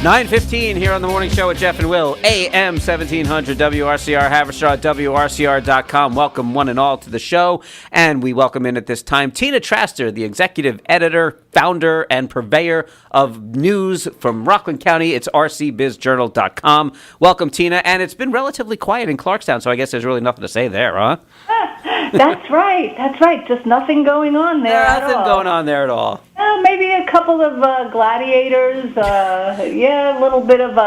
9:15 here on the morning show with Jeff and Will, AM 1700 WRCR, Haverstraw, WRCR.com. Welcome one and all to the show, and we welcome in at this time Tina Traster, the executive editor, founder, and purveyor of news from Rockland County. It's rcbizjournal.com. Welcome, Tina, and it's been relatively quiet in Clarkstown, so I guess there's really nothing to say there, huh? That's right. Just nothing going on there at all. Nothing going on there at all. Maybe a couple of gladiators. A little bit of.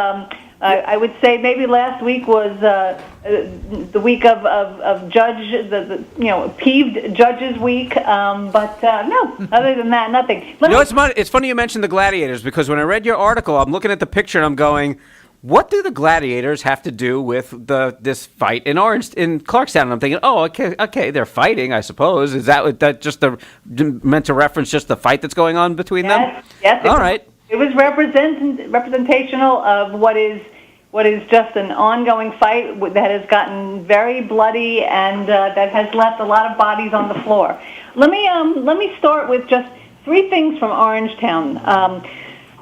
I would say maybe last week was the week of judge, peeved judges week. But no, other than that, nothing. It's funny you mentioned the gladiators, because when I read your article, I'm looking at the picture and I'm going, what do the gladiators have to do with this fight in Clarkstown? And I'm thinking, okay, they're fighting, I suppose. Is that just meant to reference just the fight that's going on between them? Yes. All right. It was representational of what is just an ongoing fight that has gotten very bloody and that has left a lot of bodies on the floor. Let me start with just three things from Orangetown.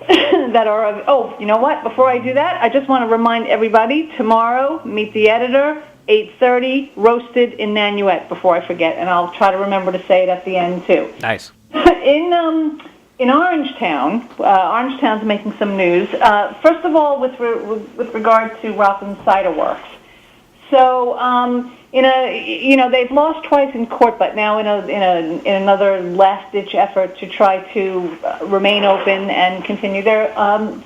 That are you know what? Before I do that, I just want to remind everybody, tomorrow, Meet the Editor, 8:30, roasted in Nanuet, before I forget, and I'll try to remember to say it at the end, too. Nice. In Orangetown, Orangetown's making some news. First of all, with regard to Rockland Cider Works. So, they've lost twice in court, but now in another last-ditch effort to try to remain open and continue their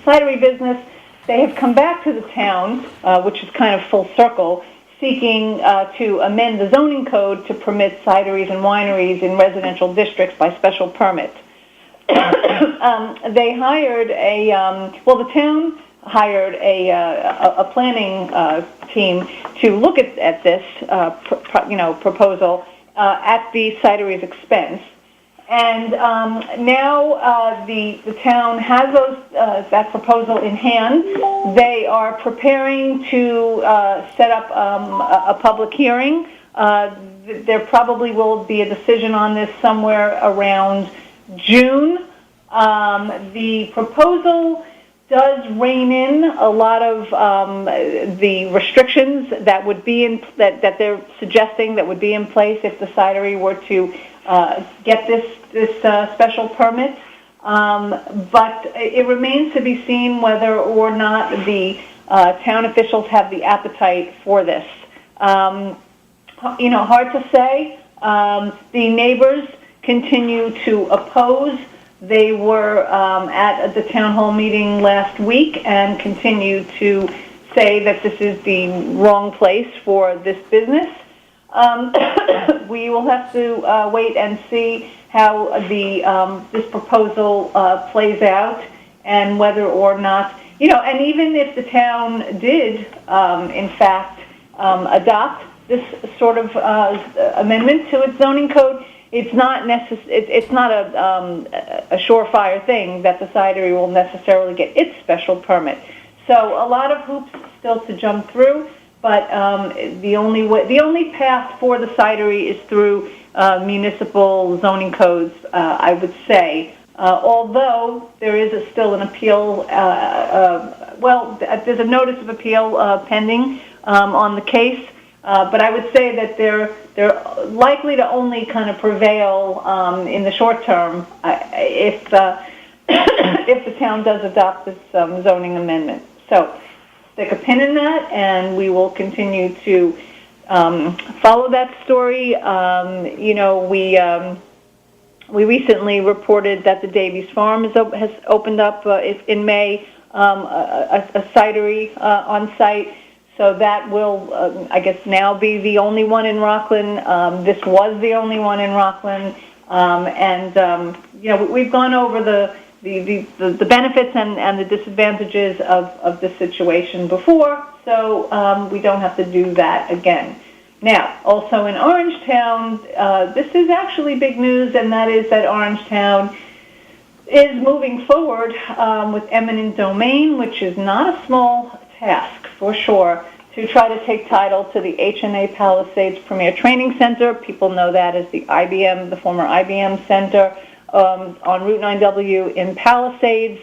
cidery business, they have come back to the town, which is kind of full circle, seeking to amend the zoning code to permit cideries and wineries in residential districts by special permit. They hired the town hired a planning team to look at this proposal at the cidery's expense, and now the town has that proposal in hand. They are preparing to set up a public hearing. There probably will be a decision on this somewhere around June. The proposal does rein in a lot of the restrictions that would be that they're suggesting that would be in place if the cidery were to get this special permit. But it remains to be seen whether or not the town officials have the appetite for this. Hard to say. The neighbors continue to oppose. They were at the town hall meeting last week and continue to say that this is the wrong place for this business. We will have to wait and see how this proposal plays out, and whether or not, and even if the town did, in fact, adopt this sort of amendment to its zoning code, it's not a surefire thing that the cidery will necessarily get its special permit. So a lot of hoops still to jump through, but the only path for the cidery is through municipal zoning codes, I would say. Although there is still an appeal, there's a notice of appeal pending on the case. But I would say that they're likely to only kind of prevail in the short term if the town does adopt this zoning amendment. So stick a pin in that, and we will continue to follow that story. We recently reported that the Davies Farm has opened up in May a cidery on site. So that will, I guess, now be the only one in Rockland. This was the only one in Rockland, we've gone over the benefits and the disadvantages of this situation before, so we don't have to do that again. Now, also in Orangetown, this is actually big news, and that is that Orangetown is moving forward with eminent domain, which is not a small task for sure, to try to take title to the HNA Palisades Premier Training Center. People know that as the former IBM Center on Route 9W in Palisades.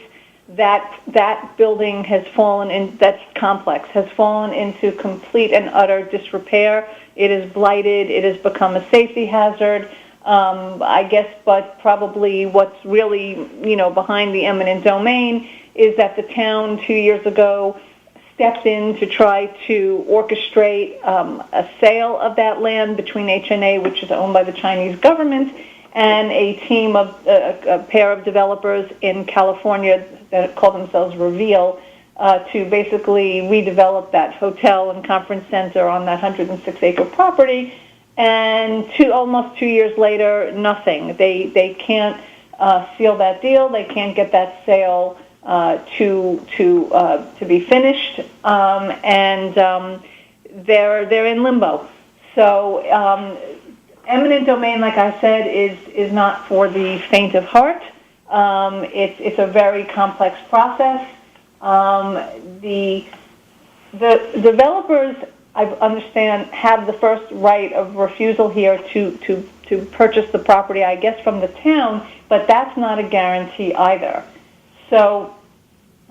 that building has fallen in, that complex has fallen into complete and utter disrepair. It is blighted. It has become a safety hazard. I guess, but probably what's really, behind the eminent domain is that the town 2 years ago stepped in to try to orchestrate a sale of that land between HNA, which is owned by the Chinese government, and a team of a pair of developers in California that call themselves Reveal, to basically redevelop that hotel and conference center on that 106-acre property. And almost 2 years later, nothing. They can't seal that deal. They can't get that sale to be finished, and they're in limbo. So eminent domain, like I said, is not for the faint of heart. It's a very complex process. The developers, I understand, have the first right of refusal here to purchase the property, I guess, from the town, but that's not a guarantee either. So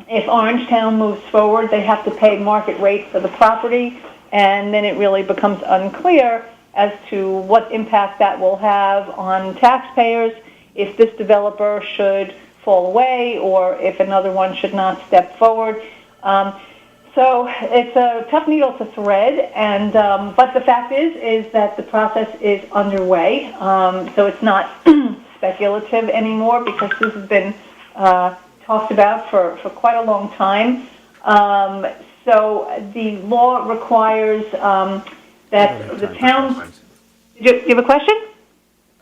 if Orangetown moves forward, they have to pay market rate for the property, and then it really becomes unclear as to what impact that will have on taxpayers if this developer should fall away or if another one should not step forward. So it's a tough needle to thread, and but the fact is that the process is underway. So it's not speculative anymore because this has been talked about for quite a long time. So the law requires that the town. Do you have a question?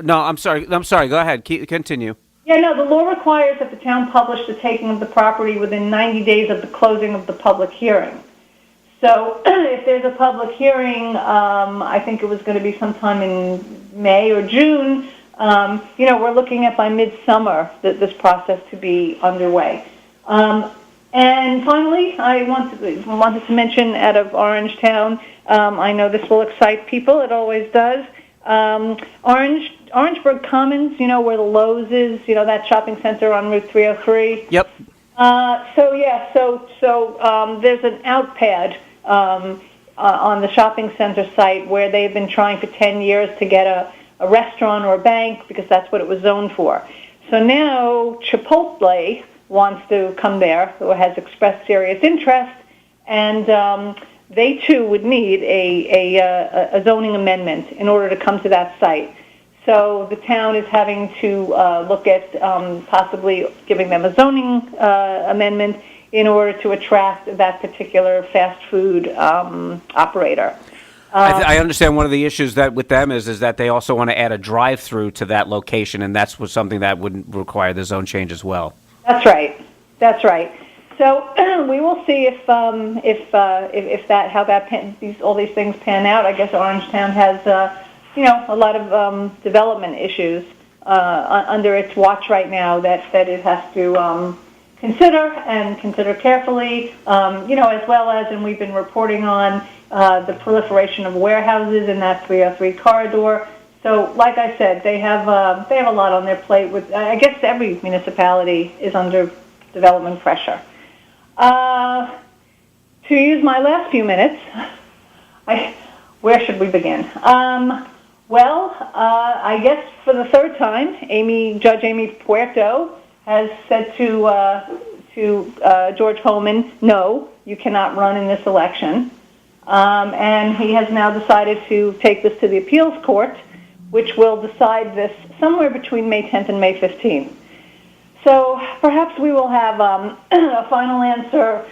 No, I'm sorry. Go ahead. Continue. Yeah, no, the law requires that the town publish the taking of the property within 90 days of the closing of the public hearing. So if there's a public hearing, I think it was going to be sometime in May or June, we're looking at by midsummer this process to be underway. And finally, I wanted to mention out of Orangetown, I know this will excite people, it always does, Orangeburg Commons, where the Lowe's is, that shopping center on Route 303. Yep. So there's an outpad on the shopping center site where they've been trying for 10 years to get a restaurant or a bank because that's what it was zoned for. So now Chipotle wants to come there, who has expressed serious interest, and they too would need a zoning amendment in order to come to that site. So the town is having to look at possibly giving them a zoning amendment in order to attract that particular fast food operator. I understand one of the issues that with them is that they also want to add a drive-through to that location, and that's something that would require the zone change as well. That's right. So we will see if all these things pan out. I guess Orangetown has a lot of development issues under its watch right now that it has to consider carefully. As well as, and we've been reporting on the proliferation of warehouses in that 303 corridor. So, like I said, they have a lot on their plate. With I guess every municipality is under development pressure. To use my last few minutes, where should we begin? I guess for the third time, Judge Amy Puerto has said to George Hoehmann, no, you cannot run in this election. And he has now decided to take this to the appeals court, which will decide this somewhere between May 10th and May 15th. So perhaps we will have a final answer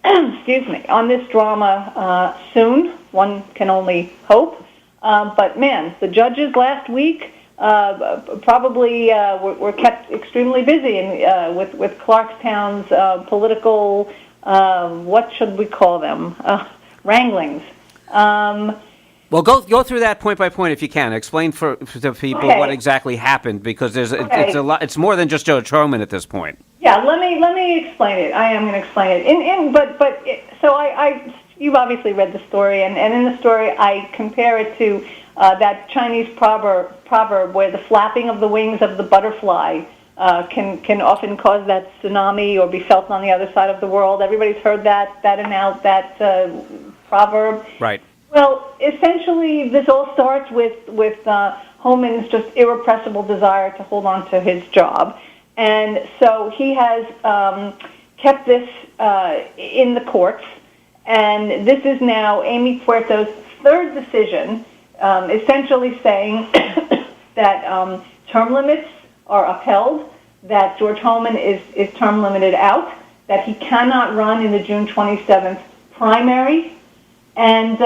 on this drama soon. One can only hope. But man, the judges last week probably were kept extremely busy with Clarkstown's political, what should we call them, wranglings. Well, go through that point by point if you can. Explain to people what exactly happened, because it's a lot. It's more than just Joe Truman at this point. Yeah, let me explain it. I am going to explain it. You've obviously read the story, and in the story I compare it to that Chinese proverb where the flapping of the wings of the butterfly can often cause that tsunami or be felt on the other side of the world. Everybody's heard that proverb. Right. Well, essentially, this all starts with Hoehmann's just irrepressible desire to hold on to his job, and so he has kept this in the courts. And this is now Amy Puerto's third decision, essentially saying that term limits are upheld, that George Hoehmann is term limited out, that he cannot run in the June 27th primary, and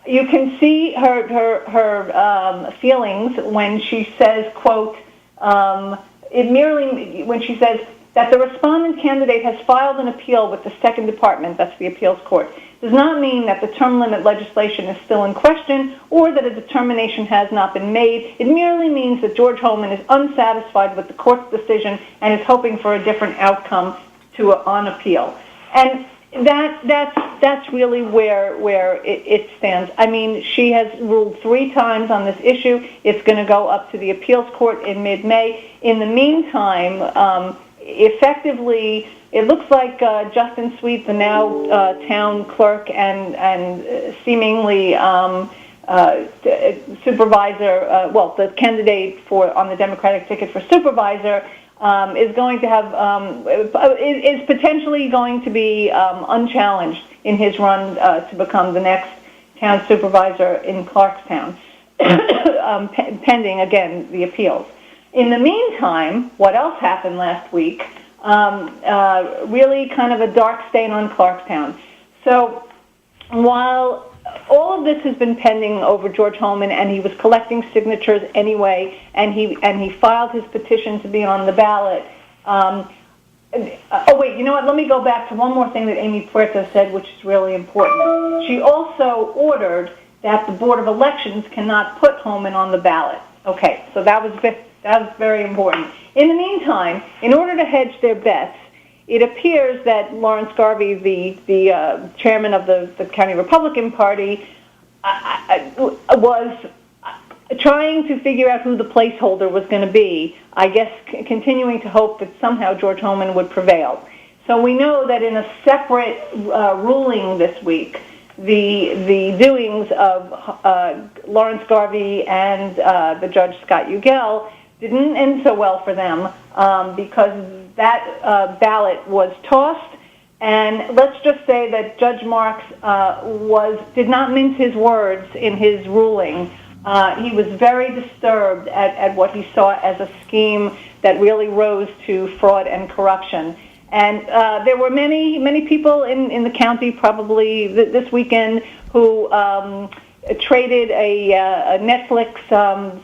you can see her feelings when she says, quote, when she says that the respondent candidate has filed an appeal with the second department, that's the appeals court, does not mean that the term limit legislation is still in question or that a determination has not been made. It merely means that George Hoehmann is unsatisfied with the court's decision and is hoping for a different outcome on appeal. And that's really where it stands. I mean, she has ruled 3 times on this issue. It's going to go up to the appeals court in mid-May. In the meantime, effectively, it looks like Justin Sweet, the now town clerk and seemingly supervisor, the candidate on the Democratic ticket for supervisor, is going to have is potentially going to be unchallenged in his run to become the next town supervisor in Clarkstown, pending again the appeals. In the meantime, what else happened last week? Really kind of a dark stain on Clarkstown. So while all of this has been pending over George Hoehmann, and he was collecting signatures anyway, and he filed his petition to be on the ballot. You know what? Let me go back to one more thing that Amy Puerto said, which is really important. She also ordered that the Board of Elections cannot put Hoehmann on the ballot. Okay, so that was very important. In the meantime, in order to hedge their bets, it appears that Lawrence Garvey, the chairman of the County Republican Party, was trying to figure out who the placeholder was going to be, I guess continuing to hope that somehow George Hoehmann would prevail. So we know that in a separate ruling this week, the doings of Lawrence Garvey and the Judge Scott Ugel didn't end so well for them because that ballot was tossed, and let's just say that Judge Marks did not mince his words in his ruling. He was very disturbed at what he saw as a scheme that really rose to fraud and corruption. And there were many people in the county probably this weekend who traded a Netflix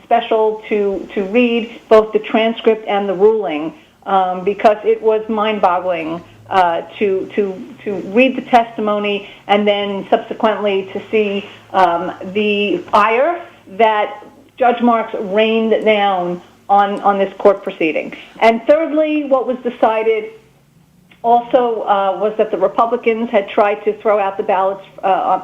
special to read both the transcript and the ruling because it was mind-boggling to read the testimony and then subsequently to see the ire that Judge Marks rained down on this court proceeding. And thirdly, what was decided also was that the Republicans had tried to throw out the ballots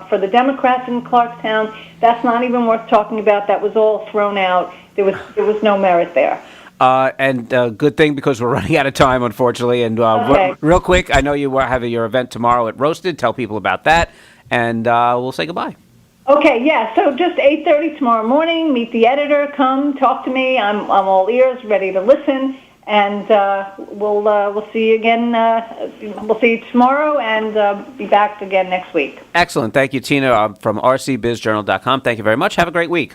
for the Democrats in Clarkstown. That's not even worth talking about. That was all thrown out. There was no merit there. And good thing because we're running out of time, unfortunately. And Okay. Real quick, I know you are having your event tomorrow at Roasted. Tell people about that, and we'll say goodbye. Okay, yeah. So just 8:30 tomorrow morning. Meet the editor. Come talk to me. I'm all ears, ready to listen. And we'll see you again. We'll see you tomorrow, and be back again next week. Excellent. Thank you, Tina, from rcbizjournal.com. Thank you very much. Have a great week.